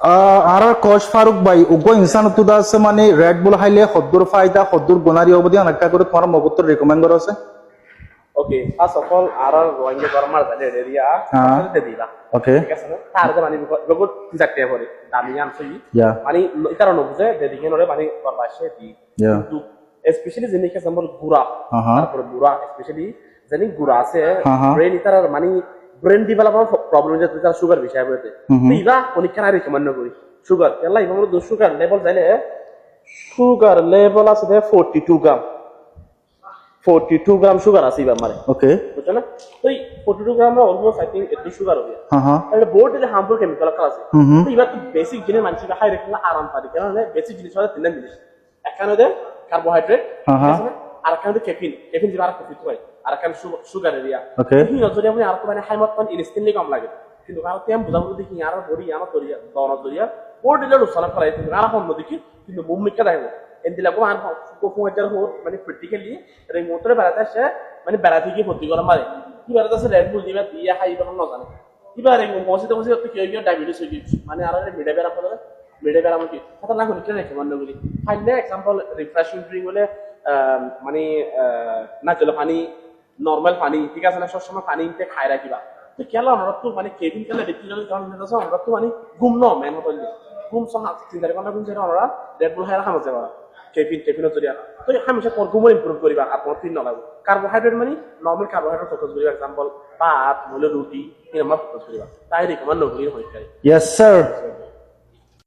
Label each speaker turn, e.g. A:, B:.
A: আর coach Faruk ভাই Hugo ইনসান তুদা আছে মানে রেড বুল হাইলে খদ্দুর ফায়দা খদ্দুর গুনারি অবধি অনেকটা করে তোমার মগত্তর রেকমেন্ড করা আছে
B: ওকে ফার্স্ট অফ অল আর রোহিঙ্গা গরমার জানে এরিয়া আসলে দিলা
A: ওকে
B: ঠিক আছে না তার যে মানে বহুত জায়গাতে পড়ে দামি আনছি
A: ইয়া
B: মানে এই কারণে বুঝে দেদিকে নরে মানে করবাসে দি
A: ইয়া
B: কিন্তু স্পেশালি জিনিস সম্বল গুড়া তারপরে গুড়া স্পেশালি জানি গুড়া আছে ব্রেন ইতার মানে ব্রেন ডেভেলপমেন্ট প্রবলেম যেতে তার সুগার বিষয় বলতে ইবা পরীক্ষা না রিকমেন্ড করি সুগার এলা ইবা মনে সুগার লেভেল যাইলে সুগার লেভেল আছে 42 গ্রাম 42 গ্রাম সুগার আছে এবার মানে
A: ওকে
B: বুঝছো না তো এই 42 গ্রাম অলমোস্ট আই থিংক এটি সুগার হবে তাহলে বোর্ড যে হার্মফুল কেমিক্যাল কাজ আছে তো এবার তো বেসিক জিনিস মানুষকে হাই রাখলে আরাম পারে কারণ বেসিক জিনিস হলো তিনটা জিনিস একখানে ওদের কার্বোহাইড্রেট আর একখানে ক্যাফিন ক্যাফিন যেটা আর প্রফিট হয় আর একখানে সুগার এরিয়া
A: ওকে
B: যদি আপনি আর মানে হাই মাত্রা ইনস্ট্যান্টলি কম লাগে কিন্তু কারণ তেম বুঝাবো দেখি আর বড়ি আমার দরিয়া দনা দরিয়া বোর্ড দিলে রুসানা করাই কিন্তু আর কম দেখি কিন্তু মুভমেন্টটা দেখো এন্দিলাগো আর কোফোয়াটার হো মানে প্র্যাকটিক্যালি এই মোটরে বেড়াতে আসে মানে বেড়াতে গিয়ে ভর্তি করা মারে কি বেড়াতে আসে রেড বুল দিবা দিয়ে হাই তখন না জানে কিবা রে মসজিদে মসজিদে তো কেউ কেউ ডায়াবেটিস হয়ে গেছে মানে আর মিডে বেড়া পড়ে মিডে বেড়া মানে কথা না করি কেন রেকমেন্ড করি ফাইলে এক্সাম্পল রিফ্রেশিং ড্রিঙ্ক হলে মানে না চলো পানি নরমাল পানি ঠিক আছে না সবসময় পানি ইনতে খাই রাখিবা তো কেন আমরা তো মানে কেবিন কেন দেখতে গেলে কারণ আমরা তো মানে ঘুম ন মেন হতো ঘুম সহ 3 ঘন্টা ঘুম ছেড়ে আমরা রেড বুল হাইরা খামতে পারা কেফিনের জরিয়া তো হামেশা ঘুমও ইমপ্রুভ করিবা আপনার ফিল নলাগো কার্বোহাইড্রেট মানে নর্মাল কার্বোহাইড্রেট ফোকাস করিবা এক্সাম্পল ভাত হলে রুটি এরকম ফোকাস করিবা তাই রিকমেন্ড নকরি হইতে
A: ইয়েস স্যার